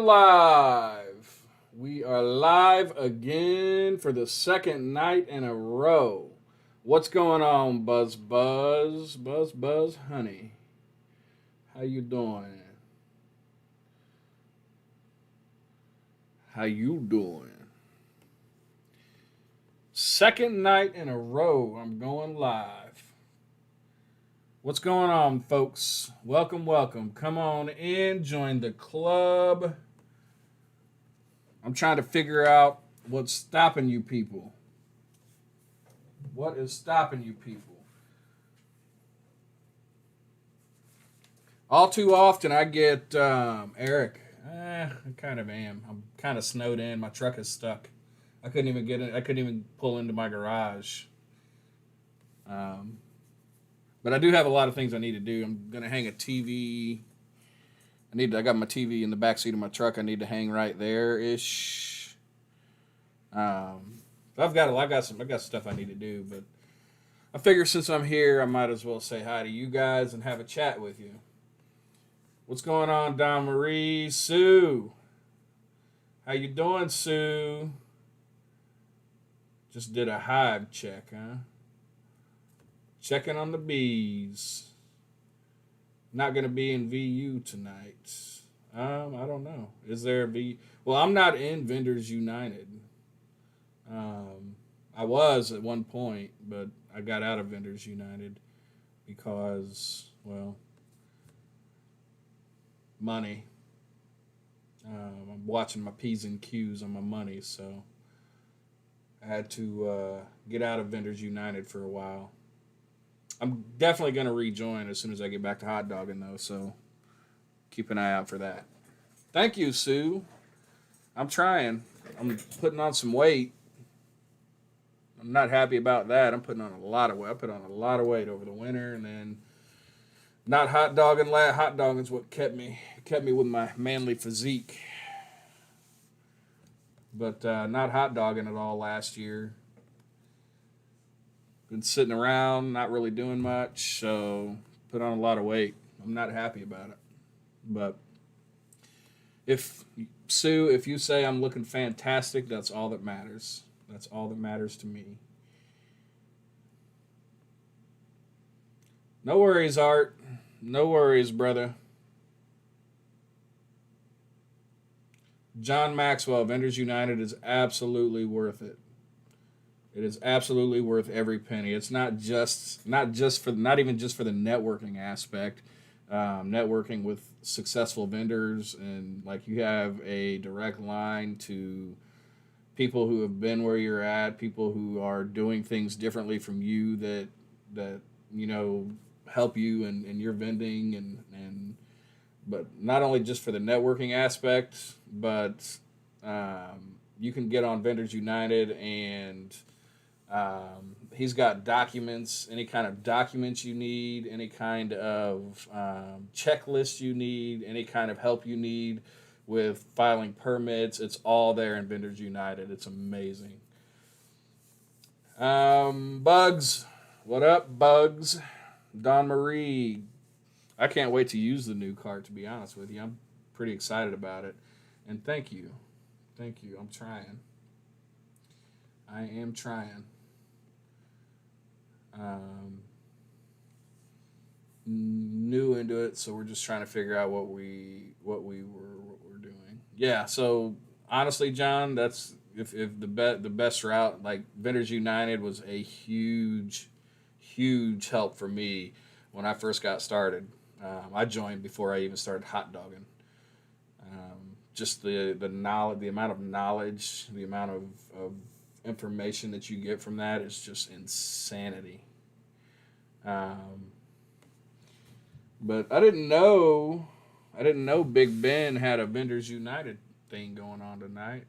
live. We are live again for the second night in a row. What's going on, Buzz Buzz? Buzz Buzz Honey? How you doing? How you doing? Second night in a row, I'm going live. What's going on, folks? Welcome, welcome. Come on in, join the club. I'm trying to figure out what's stopping you people. What is stopping you people? All too often, I get Eric. I kind of am. I'm kind of snowed in. My truck is stuck. I couldn't even get it. I couldn't even pull into my garage. But I do have a lot of things I need to do. I'm gonna hang a TV. I got my TV in the back seat of my truck. I need to hang right there ish. I've got some stuff I need to do, but I figure since I'm here, I might as well say hi to you guys and have a chat with you. What's going on, Don Marie? Sue, how you doing, Sue? Just did a hive check, huh? Checking on the bees. Not going to be in VU tonight. I don't know. Is there a V? Well, I'm not in Vendors United. I was at one point, but I got out of Vendors United because, well, money. I'm watching my P's and Q's on my money, so I had to get out of Vendors United for a while. I'm definitely going to rejoin as soon as I get back to hot dogging, though, so keep an eye out for that. Thank you, Sue. I'm trying. I'm putting on some weight. I'm not happy about that. I'm putting on a lot of weight. I put on a lot of weight over the winter, and then not hot dogging. Hot dogging is what kept me with my manly physique. But not hot dogging at all last year. Been sitting around, not really doing much, so put on a lot of weight. I'm not happy about it. But if you say I'm looking fantastic, that's all that matters. That's all that matters to me. No worries, Art. No worries, brother. John Maxwell, Vendors United is absolutely worth it. It is absolutely worth every penny. It's not even just for the networking aspect. Networking with successful vendors, and like you have a direct line to people who have been where you're at, people who are doing things differently from you that help you in your vending and but not only just for the networking aspect, but you can get on Vendors United and he's got documents, any kind of documents you need, any kind of checklist you need, any kind of help you need with filing permits. It's all there in Vendors United. It's amazing. Bugs. What up, Bugs? Don Marie. I can't wait to use the new cart, to be honest with you. I'm pretty excited about it. And thank you. Thank you. I'm trying. I am trying. New into it, so we're just trying to figure out what we're doing. Yeah, so honestly, John, that's if the best route, like Vendors United was a huge help for me when I first got started. I joined before I even started hot dogging. Just the knowledge, the amount of knowledge, the amount of information that you get from that is just insanity. But I didn't know Big Ben had a Vendors United thing going on tonight.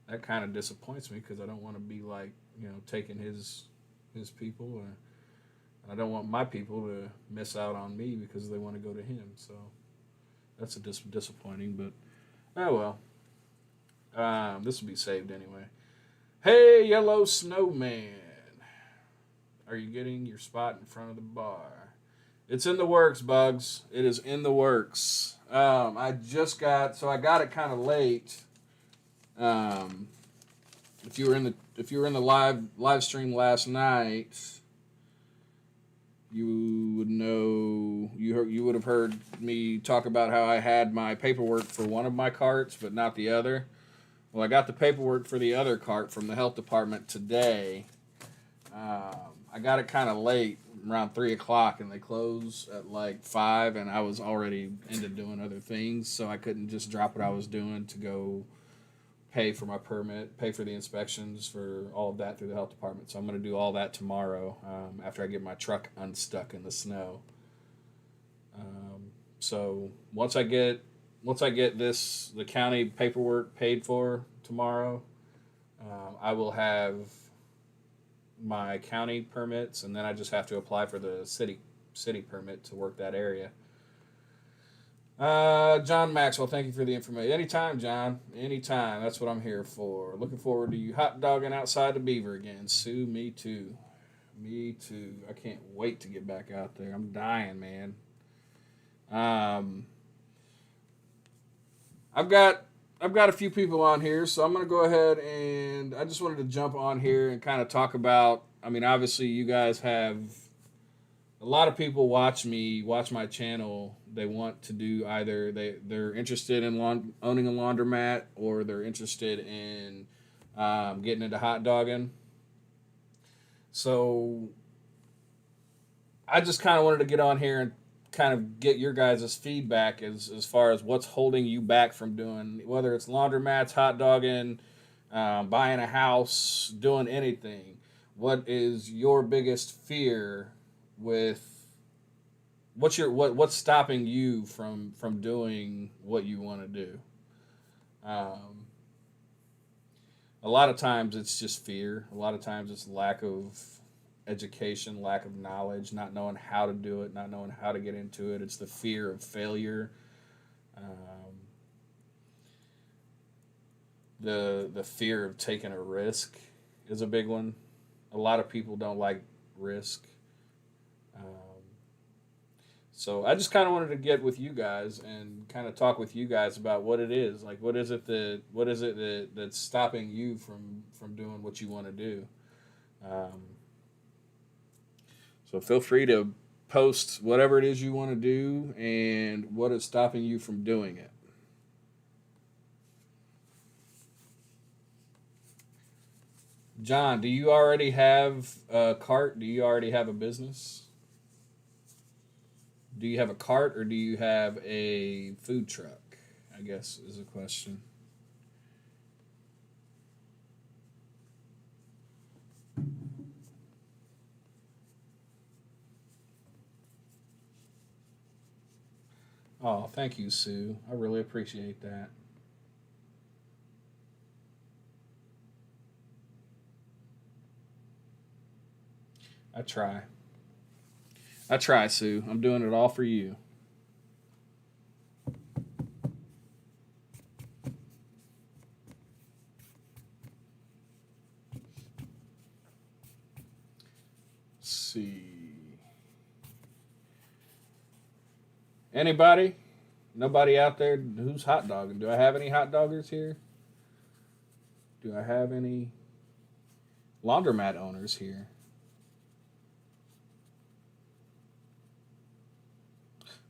That kind of disappoints me because I don't want to be like, taking his people, and I don't want my people to miss out on me because they want to go to him. So that's disappointing, but oh well. This will be saved anyway. Hey, Yellow Snowman. Are you getting your spot in front of the bar? It's in the works, Bugs. It is in the works. I got it kind of late. Um, if you were in the live stream last night, you would know you would have heard me talk about how I had my paperwork for one of my carts, but not the other. Well, I got the paperwork for the other cart from the health department today. I got it kind of late, around 3 o'clock, and they close at like 5, and I was already into doing other things, so I couldn't just drop what I was doing to go pay for my permit, pay for the inspections, for all of that through the health department. So I'm going to do all that tomorrow after I get my truck unstuck in the snow. So once I get the county paperwork paid for tomorrow, I will have my county permits, and then I just have to apply for the city permit to work that area. John Maxwell, thank you for the information. Anytime, John. Anytime. That's what I'm here for. Looking forward to you hot dogging outside the Beaver again. Sue, me too. Me too. I can't wait to get back out there. I'm dying, man. I've got a few people on here, so I'm going to go ahead and I just wanted to jump on here and kind of talk about, I mean, obviously you guys have a lot of people watch my channel. They want to do either they're interested in owning a laundromat, or they're interested in getting into hot dogging. So I just kind of wanted to get on here and kind of get your guys' feedback as far as what's holding you back from doing, whether it's laundromats, hot dogging, buying a house, doing anything. What is your biggest fear with what's stopping you from doing what you want to do? A lot of times it's just fear. A lot of times it's lack of education, lack of knowledge, not knowing how to do it, not knowing how to get into it. It's the fear of failure. The fear of taking a risk is a big one. A lot of people don't like risk. So I just kind of wanted to get with you guys and kind of talk with you guys about what it is. Like, what is it that's stopping you from doing what you want to do? So feel free to post whatever it is you want to do and what is stopping you from doing it. John, do you already have a cart? Do you already have a business? Do you have a cart, or do you have a food truck? I guess is a question. Oh, thank you, Sue. I really appreciate that. I try. I try, Sue. I'm doing it all for you. Let's see. Anybody? Nobody out there who's hot dogging? Do I have any hot doggers here? Do I have any laundromat owners here?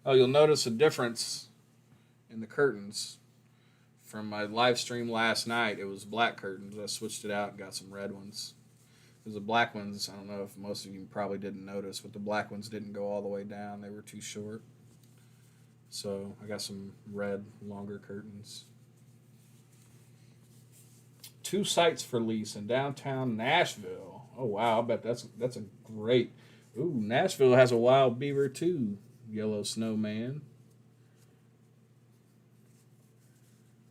Oh, you'll notice a difference in the curtains from my live stream last night. It was black curtains. I switched it out and got some red ones. Because the black ones, I don't know if most of you probably didn't notice, but the black ones didn't go all the way down. They were too short. So I got some red, longer curtains. 2 sites for lease in downtown Nashville. Oh, wow. I bet that's a great... Ooh, Nashville has a wild beaver, too. Yellow snowman.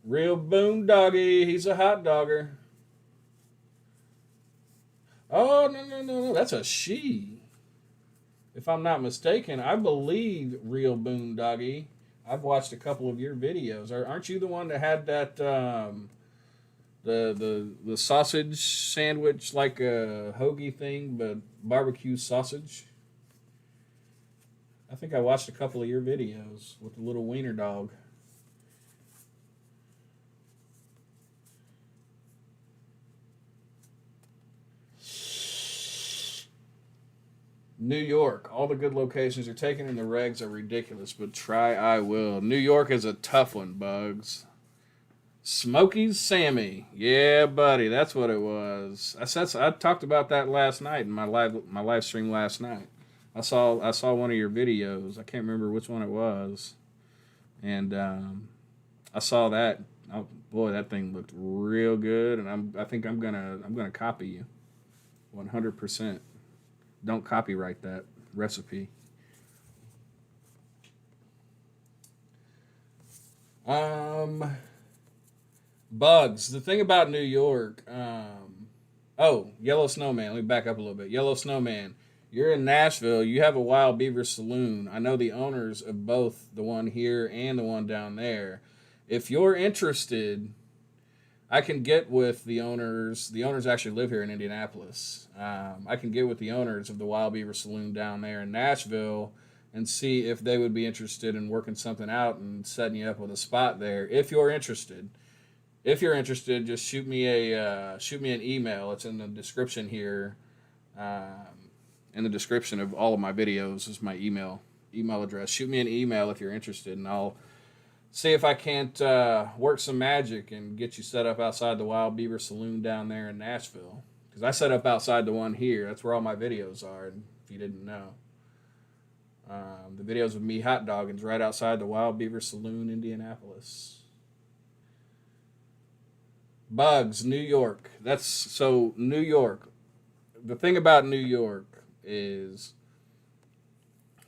Real boondoggy. He's a hot dogger. Oh, no. That's a she. If I'm not mistaken, I believe Real Boondoggy. I've watched a couple of your videos. Aren't you the one that had that the sausage sandwich, like a hoagie thing, but barbecue sausage? I think I watched a couple of your videos with the little wiener dog. New York. All the good locations you're taking in the regs are ridiculous, but try I will. New York is a tough one, Bugs. Smokey's Sammy. Yeah, buddy, that's what it was. I talked about that last night in my live stream last night. I saw one of your videos. I can't remember which one it was, and I saw that. Oh, boy, that thing looked real good, and I think I'm gonna copy you, 100%. Don't copyright that recipe. Um, Bugs. The thing about New York. Oh, Yellow Snowman. Let me back up a little bit. Yellow Snowman. You're in Nashville. You have a Wild Beaver Saloon. I know the owners of both, the one here and the one down there. If you're interested, I can get with the owners. The owners actually live here in Indianapolis. I can get with the owners of the Wild Beaver Saloon down there in Nashville and see if they would be interested in working something out and setting you up with a spot there. If you're interested, just shoot me an email. It's in the description here. In the description of all of my videos is my email address. Shoot me an email if you're interested, and I'll see if I can't work some magic and get you set up outside the Wild Beaver Saloon down there in Nashville. Because I set up outside the one here. That's where all my videos are, if you didn't know. The videos of me hot dogging is right outside the Wild Beaver Saloon, Indianapolis. Bugs, New York. So New York. The thing about New York is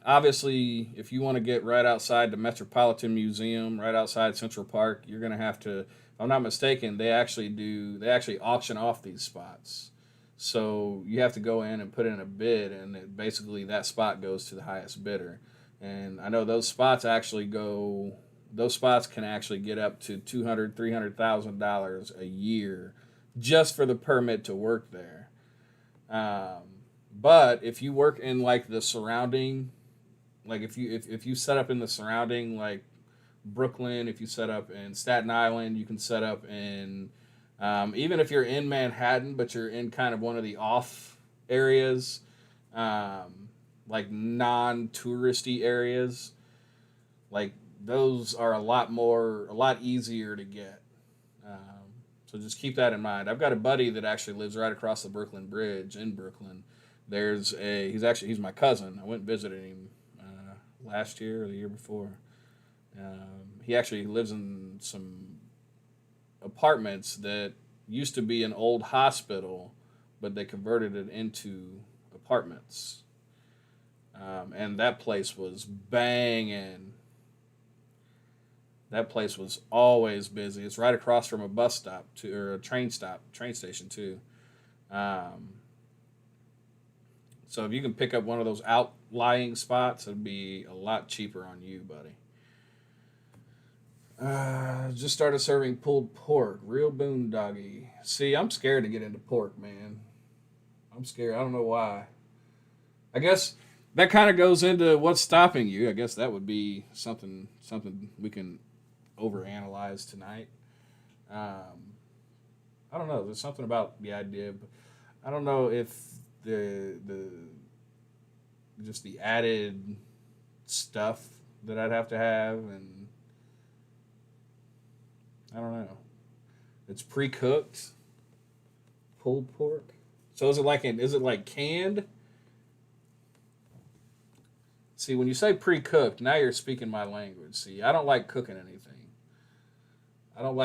obviously, if you want to get right outside the Metropolitan Museum, right outside Central Park, you're going to have to, if I'm not mistaken, they actually auction off these spots. So you have to go in and put in a bid, and basically that spot goes to the highest bidder. And I know those spots can actually get up to $200,000-$300,000 a year just for the permit to work there. But if you work in like the surrounding, like if you set up in the surrounding, like Brooklyn, if you set up in Staten Island, you can set up in even if you're in Manhattan, but you're in kind of one of the off areas, like non-touristy areas, like those are a lot easier to get. So just keep that in mind. I've got a buddy that actually lives right across the Brooklyn Bridge in Brooklyn. He's my cousin. I went and visited him last year or the year before. He actually lives in some apartments that used to be an old hospital, but they converted it into apartments. And that place was banging. That place was always busy. It's right across from a bus stop or a train station too. So if you can pick up one of those outlying spots, it'd be a lot cheaper on you, buddy. Just started serving pulled pork, real boondoggy. See, I'm scared to get into pork, man. I'm scared. I don't know why. I guess that kind of goes into what's stopping you. I guess that would be something we can overanalyze tonight. I don't know. There's something about the idea, but I don't know if the just the added stuff that I'd have to have, and I don't know. It's pre-cooked pulled pork. So is it like canned? See, when you say pre-cooked, now you're speaking my language. See, I don't like cooking anything. I don't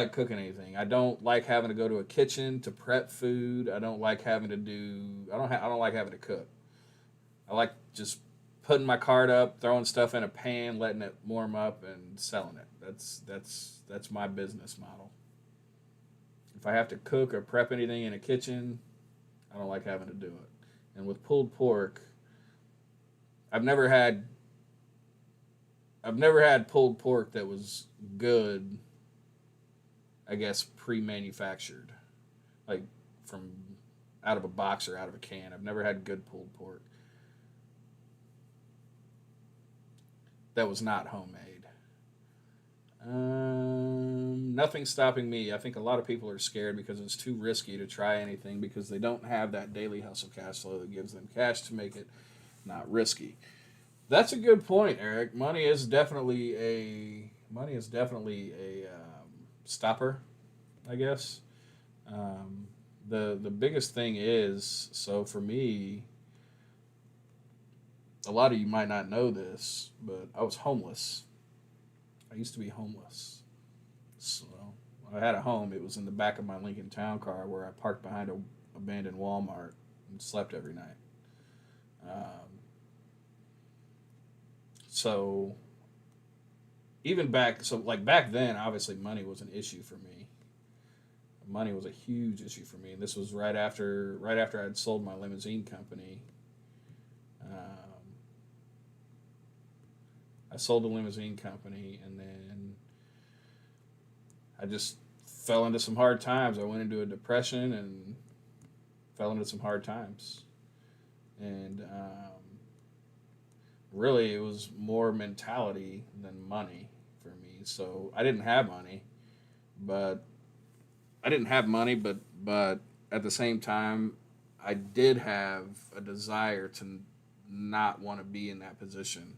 like having to go to a kitchen to prep food. I don't like having to I don't like having to cook. I like just putting my cart up, throwing stuff in a pan, letting it warm up, and selling it. That's my business model. If I have to cook or prep anything in a kitchen, I don't like having to do it. And with pulled pork, I've never had pulled pork that was good, I guess, pre-manufactured, like from out of a box or out of a can. I've never had good pulled pork that was not homemade. Nothing's stopping me. I think a lot of people are scared because it's too risky to try anything because they don't have that daily hustle cash flow that gives them cash to make it not risky. That's a good point, Eric. Money is definitely a stopper, I guess. Um, the biggest thing is, so for me, a lot of you might not know this, but I was homeless. I used to be homeless. So I had a home. It was in the back of my Lincoln Town Car where I parked behind a abandoned Walmart and slept every night. Um, so like back then, obviously money was an issue for me. Money was a huge issue for me, and this was right after I had sold my limousine company. Um, I sold the limousine company, and then I just fell into some hard times. I went into a depression and fell into some hard times, and really it was more mentality than money for me. So I didn't have money, but but at the same time, I did have a desire to not want to be in that position.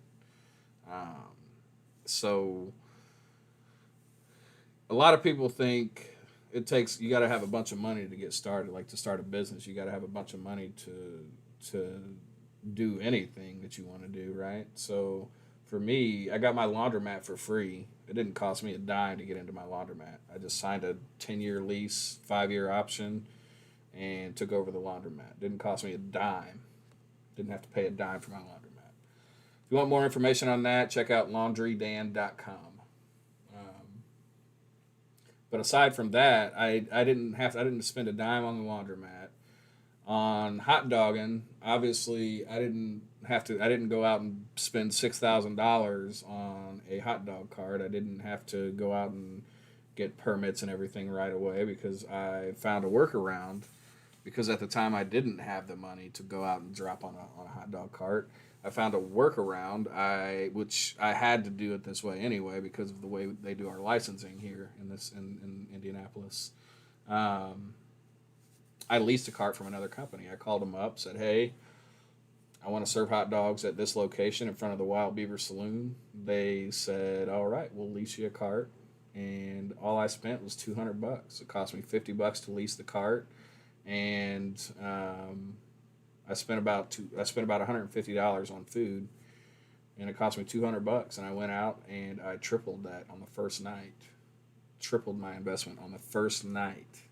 Um, so a lot of people think you got to have a bunch of money to get started, like to start a business. You got to have a bunch of money to do anything that you want to do, right? So for me, I got my laundromat for free. It didn't cost me a dime to get into my laundromat. I just signed a 10-year lease, 5-year option, and took over the laundromat. Didn't cost me a dime. Didn't have to pay a dime for my laundromat. If you want more information on that, check out laundrydan.com. Um, but aside from that, I didn't spend a dime on the laundromat. On hot dogging, obviously I didn't go out and spend $6,000 on a hot dog cart. I didn't have to go out and get permits and everything right away because I found a workaround, because at the time I didn't have the money to go out and drop on a hot dog cart. I found a workaround, which I had to do it this way anyway because of the way they do our licensing here in Indianapolis. Um, I leased a cart from another company. I called them up, said, "Hey, I want to serve hot dogs at this location in front of the Wild Beaver Saloon." They said, "All right, we'll lease you a cart." And all I spent was $200. It cost me $50 to lease the cart, and I spent about $150 on food, and it cost me $200. And I went out and I tripled that on the first night. Tripled my investment on the first night.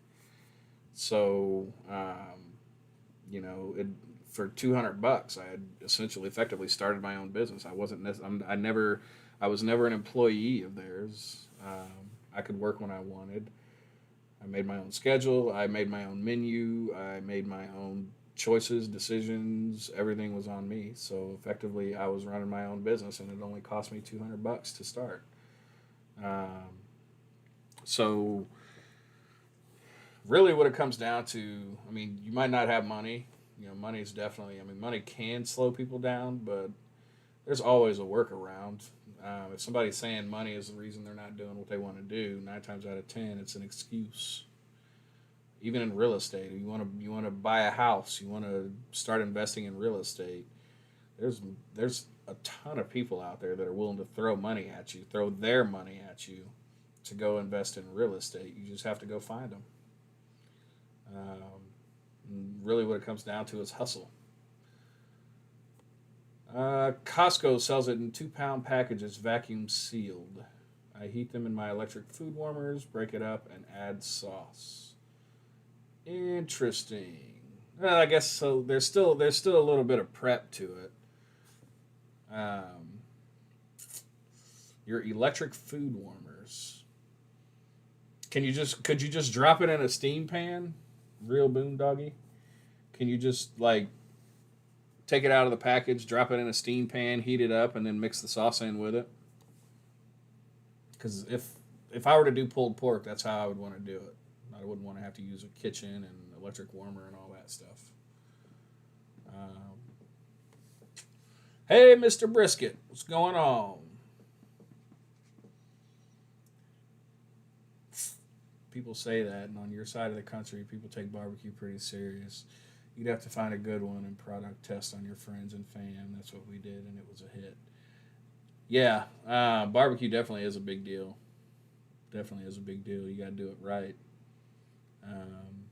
So, it for $200, I had essentially effectively started my own business. I was never an employee of theirs. I could work when I wanted. I made my own schedule. I made my own menu. I made my own choices, decisions. Everything was on me. So effectively, I was running my own business, and it only cost me $200 to start. Um, so really, what it comes down to, I mean, you might not have money. Money is definitely. I mean, money can slow people down, but there's always a workaround. If somebody's saying money is the reason they're not doing what they want to do, 9 times out of 10, it's an excuse. Even in real estate, you want to buy a house, you want to start investing in real estate. There's a ton of people out there that are willing to throw their money at you, to go invest in real estate. You just have to go find them. Really, what it comes down to is hustle. Costco sells it in 2-pound packages, vacuum sealed. I heat them in my electric food warmers, break it up, and add sauce. Interesting. Well, I guess so. There's still a little bit of prep to it. Um, your electric food warmers. Could you just drop it in a steam pan? Real boondoggy. Can you just like take it out of the package, drop it in a steam pan, heat it up, and then mix the sauce in with it? Because if I were to do pulled pork, that's how I would want to do it. I wouldn't want to have to use a kitchen and electric warmer and all that stuff. Um, hey, Mr. Brisket, what's going on? People say that, and on your side of the country, people take barbecue pretty serious. you'd have to find a good one and product test on your friends and fam. That's what we did, and it was a hit. Yeah, barbecue definitely is a big deal. Definitely is a big deal. You got to do it right. Um,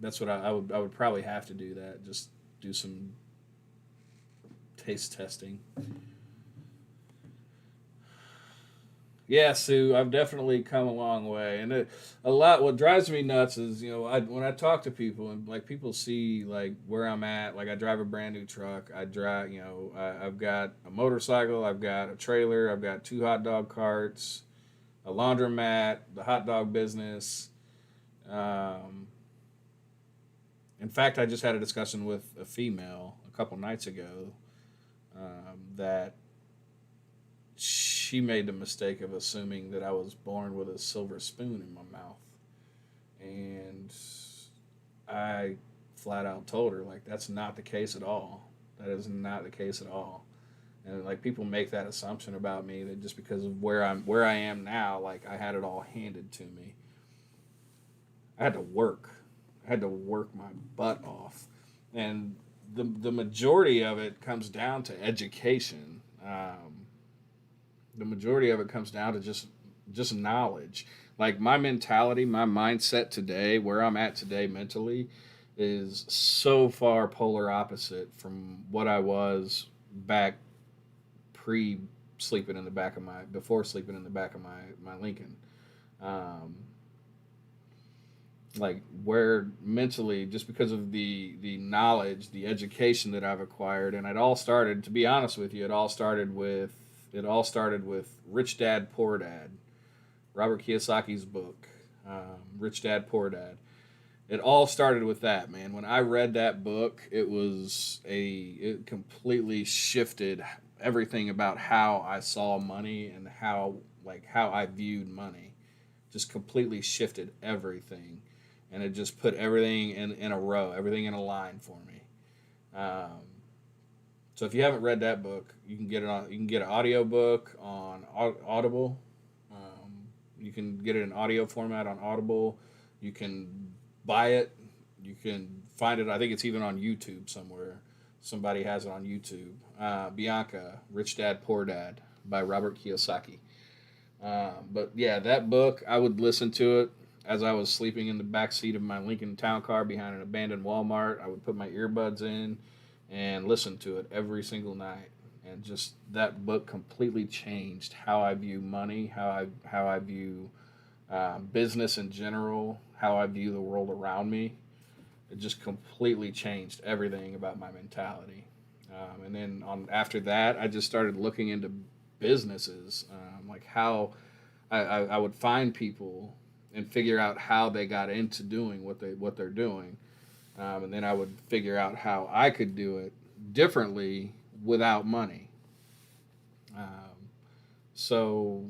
that's what I would probably have to do that. Just do some taste testing. Yeah, Sue, I've definitely come a long way, and a lot. What drives me nuts is when I talk to people and like people see like where I'm at. Like I drive a brand new truck. I drive I've got a motorcycle. I've got a trailer. I've got two hot dog carts, a laundromat, the hot dog business. Um, in fact, I just had a discussion with a female a couple nights ago that she made the mistake of assuming that I was born with a silver spoon in my mouth. And I flat out told her, like, that's not the case at all. That is not the case at all. And like people make that assumption about me that just because of where I am now, like I had it all handed to me. I had to work. I had to work my butt off. And the majority of it comes down to education. The majority of it comes down to just knowledge. Like my mentality, my mindset today, where I'm at today mentally, is so far polar opposite from what I was back pre sleeping in the back of my before sleeping in the back of my Lincoln. Um, like where mentally, just because of the knowledge, the education that I've acquired, and it all started, to be honest with you, it all started with Rich Dad Poor Dad, Robert Kiyosaki's book, Rich Dad Poor Dad. It all started with that, man. When I read that book, it completely shifted everything about how I saw money and how I viewed money. Just completely shifted everything, and it just put everything in a row, everything in a line for me. Um, so if you haven't read that book, you can get an audio book on Audible. You can get it in audio format on Audible. You can buy it. You can find it. I think it's even on YouTube somewhere. Somebody has it on YouTube. Bianca, Rich Dad Poor Dad by Robert Kiyosaki. But yeah, that book, I would listen to it as I was sleeping in the back seat of my Lincoln Town Car behind an abandoned Walmart. I would put my earbuds in and listen to it every single night. And just that book completely changed how I view money, how I view business in general, how I view the world around me. It just completely changed everything about my mentality. And then after that, I just started looking into businesses, like how I would find people and figure out how they got into doing what they're doing, and then I would figure out how I could do it differently without money. Um, so,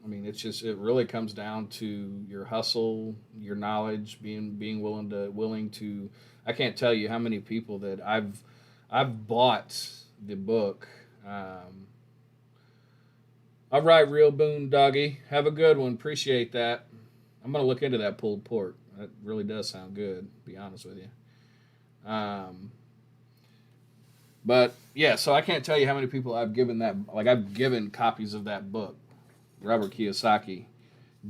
I mean, it really comes down to your hustle, your knowledge, being willing to. I can't tell you how many people that I've bought the book. All right, real boondoggy. Have a good one. Appreciate that. I'm gonna look into that pulled pork. That really does sound good. To be honest with you. Um, but yeah, so I can't tell you how many people I've given that. Like I've given copies of that book, Robert Kiyosaki,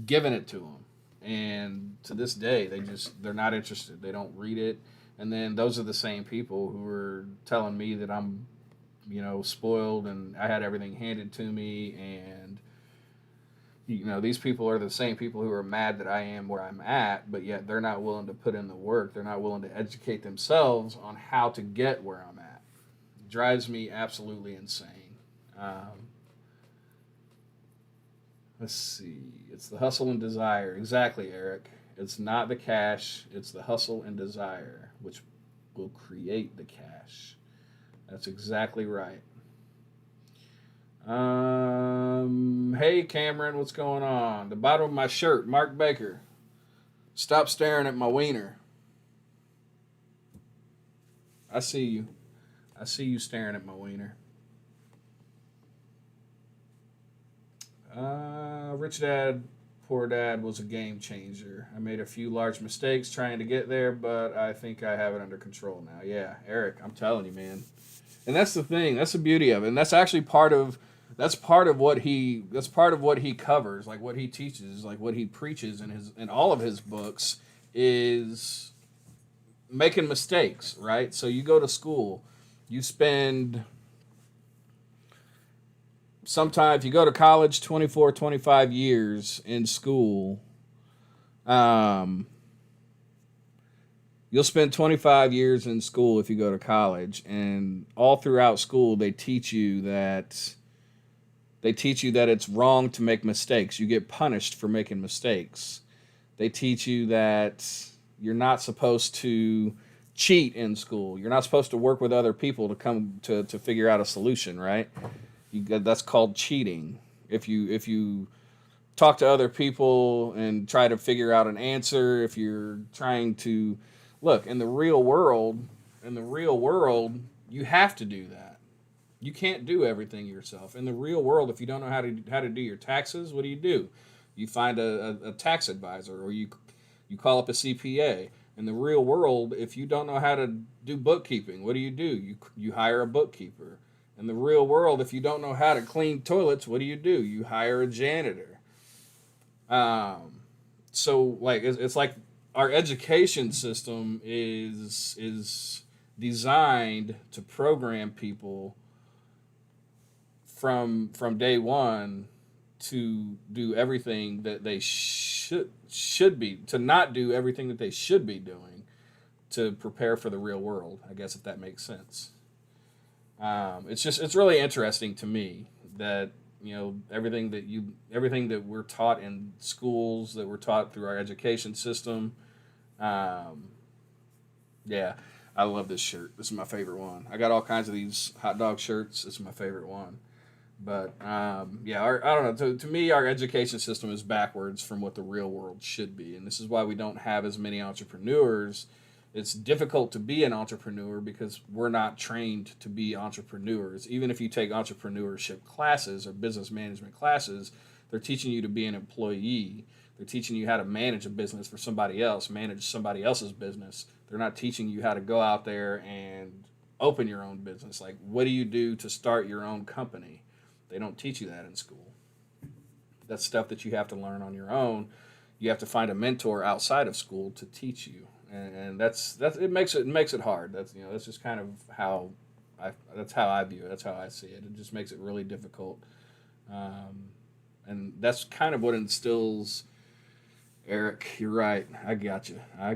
given it to them, and to this day they're not interested. They don't read it, and then those are the same people who are telling me that I'm, spoiled and I had everything handed to me, and these people are the same people who are mad that I am where I'm at, but yet they're not willing to put in the work. They're not willing to educate themselves on how to get where I'm at. It drives me absolutely insane. Um, let's see. It's the hustle and desire. Exactly, Eric. It's not the cash, it's the hustle and desire, which will create the cash. That's exactly right. Hey Cameron, what's going on? The bottom of my shirt, Mark Baker. Stop staring at my wiener. I see you. I see you staring at my wiener. Rich Dad Poor dad was a game changer. I made a few large mistakes trying to get there, but I think I have it under control now. Yeah, Eric, I'm telling you, man. And that's the thing. That's the beauty of it. And that's actually part of what he covers, like what he teaches, like what he preaches in all of his books is making mistakes, right? So you go to school, you spend sometimes you go to college 24, 25 years in school. Um, you'll spend 25 years in school if you go to college, and all throughout school they teach you that it's wrong to make mistakes. You get punished for making mistakes. They teach you that you're not supposed to cheat in school. You're not supposed to work with other people to come to figure out a solution, right? That's called cheating. If you talk to other people and try to figure out an answer, if you're trying to look in the real world, you have to do that. You can't do everything yourself. In the real world, if you don't know how to do your taxes, what do? You find a tax advisor, or you call up a CPA. In the real world, if you don't know how to do bookkeeping, what do? You hire a bookkeeper. In the real world, if you don't know how to clean toilets, what do? You hire a janitor. So like it's like our education system is designed to program people from day one to do everything that they should be, to not do everything that they should be doing to prepare for the real world, I guess, if that makes sense. It's really interesting to me that everything that we're taught in schools, that we're taught through our education system. Yeah, I love this shirt. This is my favorite one. I got all kinds of these hot dog shirts. This is my favorite one. But yeah, I don't know. To me, our education system is backwards from what the real world should be, and this is why we don't have as many entrepreneurs. It's difficult to be an entrepreneur because we're not trained to be entrepreneurs. Even if you take entrepreneurship classes or business management classes, they're teaching you to be an employee. They're teaching you how to manage a business for somebody else, manage somebody else's business. They're not teaching you how to go out there and open your own business. Like, what do you do to start your own company? They don't teach you that in school. That's stuff that you have to learn on your own. You have to find a mentor outside of school to teach you, and that's it makes it hard. That's just kind of that's how I view it. That's how I see it. It just makes it really difficult, and that's kind of what instills. Eric, you're right. I got you. I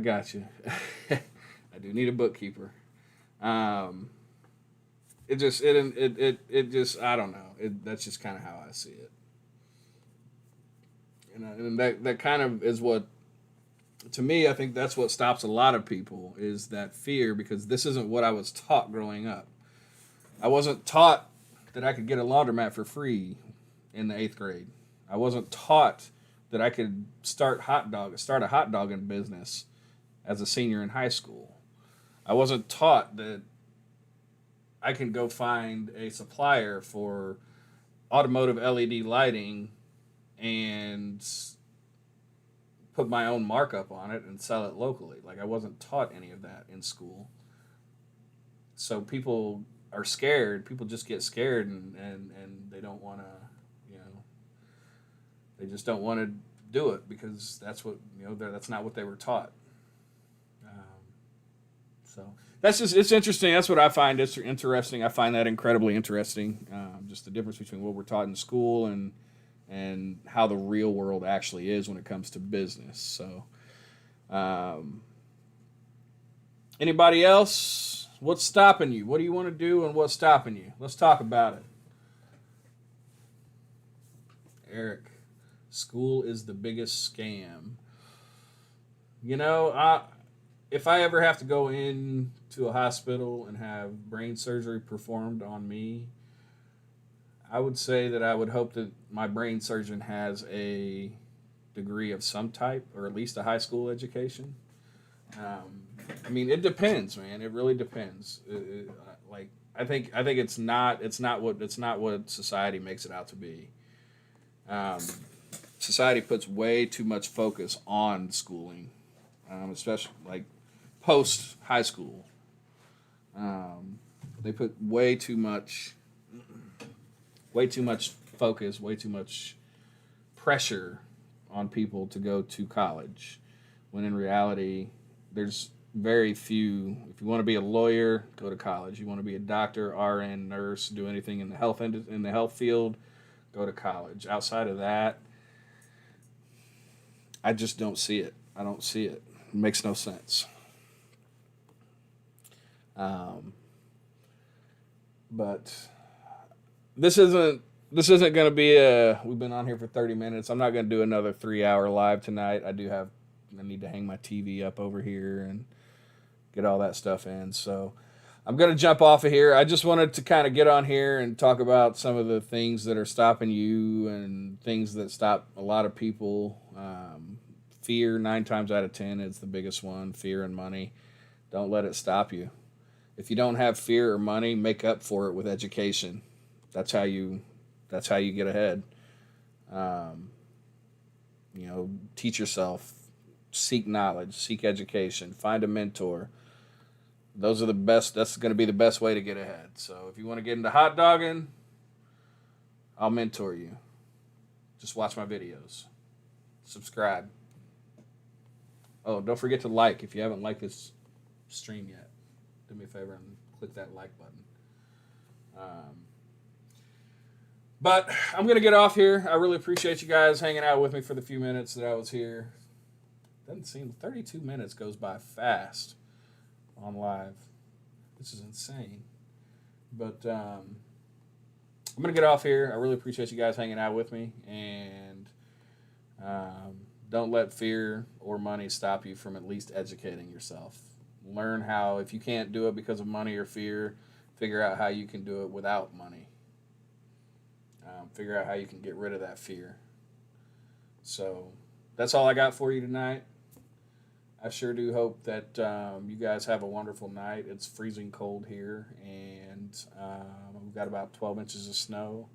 do need a bookkeeper. It just I don't know. That's just kind of how I see it. And that kind of is what, to me, I think that's what stops a lot of people, is that fear, because this isn't what I was taught growing up. I wasn't taught that I could get a laundromat for free in the 8th grade. I wasn't taught that I could start a hot dogging business as a senior in high school. I wasn't taught that I can go find a supplier for automotive LED lighting and put my own markup on it and sell it locally. Like, I wasn't taught any of that in school. So people are scared. People just get scared and they don't want to, they just don't want to do it because that's what, that's not what they were taught. So it's interesting. That's what I find interesting. I find that incredibly interesting. Just the difference between what we're taught in school and how the real world actually is when it comes to business. So, anybody else? What's stopping you? What do you want to do and what's stopping you? Let's talk about it. Eric, school is the biggest scam. If I ever have to go in to a hospital and have brain surgery performed on me, I would say that I would hope that my brain surgeon has a degree of some type, or at least a high school education. It depends, man. It really depends. I think it's not what society makes it out to be. society puts way too much focus on schooling, especially like post high school. They put way too much focus, way too much pressure on people to go to college, when in reality, there's very few. If you want to be a lawyer, go to college. You want to be a doctor, RN, nurse, do anything in the health field, go to college. Outside of that, I just don't see it. I don't see it. It makes no sense. But this isn't going to be a. We've been on here for 30 minutes. I'm not going to do another 3-hour live tonight. I need to hang my TV up over here and get all that stuff in. So I'm going to jump off of here. I just wanted to kind of get on here and talk about some of the things that are stopping you and things that stop a lot of people. Fear, 9 times out of 10, is the biggest one. Fear and money. Don't let it stop you. If you don't have fear or money, make up for it with education. That's how you get ahead. Teach yourself, seek knowledge, seek education, find a mentor. Those are the best. That's going to be the best way to get ahead. So if you want to get into hot dogging, I'll mentor you. Just watch my videos. Subscribe. Oh, don't forget to like if you haven't liked this stream yet. Do me a favor and click that like button. But I'm going to get off here. I really appreciate you guys hanging out with me for the few minutes that I was here. Doesn't seem 32 minutes goes by fast on live. This is insane. But I'm going to get off here. I really appreciate you guys hanging out with me. And don't let fear or money stop you from at least educating yourself. Learn how, if you can't do it because of money or fear, figure out how you can do it without money. Figure out how you can get rid of that fear. So that's all I got for you tonight. I sure do hope that you guys have a wonderful night. It's freezing cold here, and we've got about 12 inches of snow.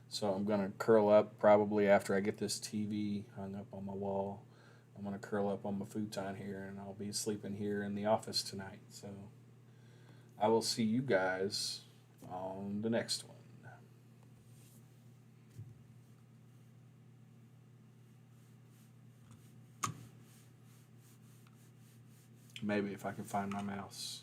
So I'm going to curl up probably after I get this TV hung up on my wall. I'm going to curl up on my futon here, and I'll be sleeping here in the office tonight. So I will see you guys on the next one. Maybe if I can find my mouse.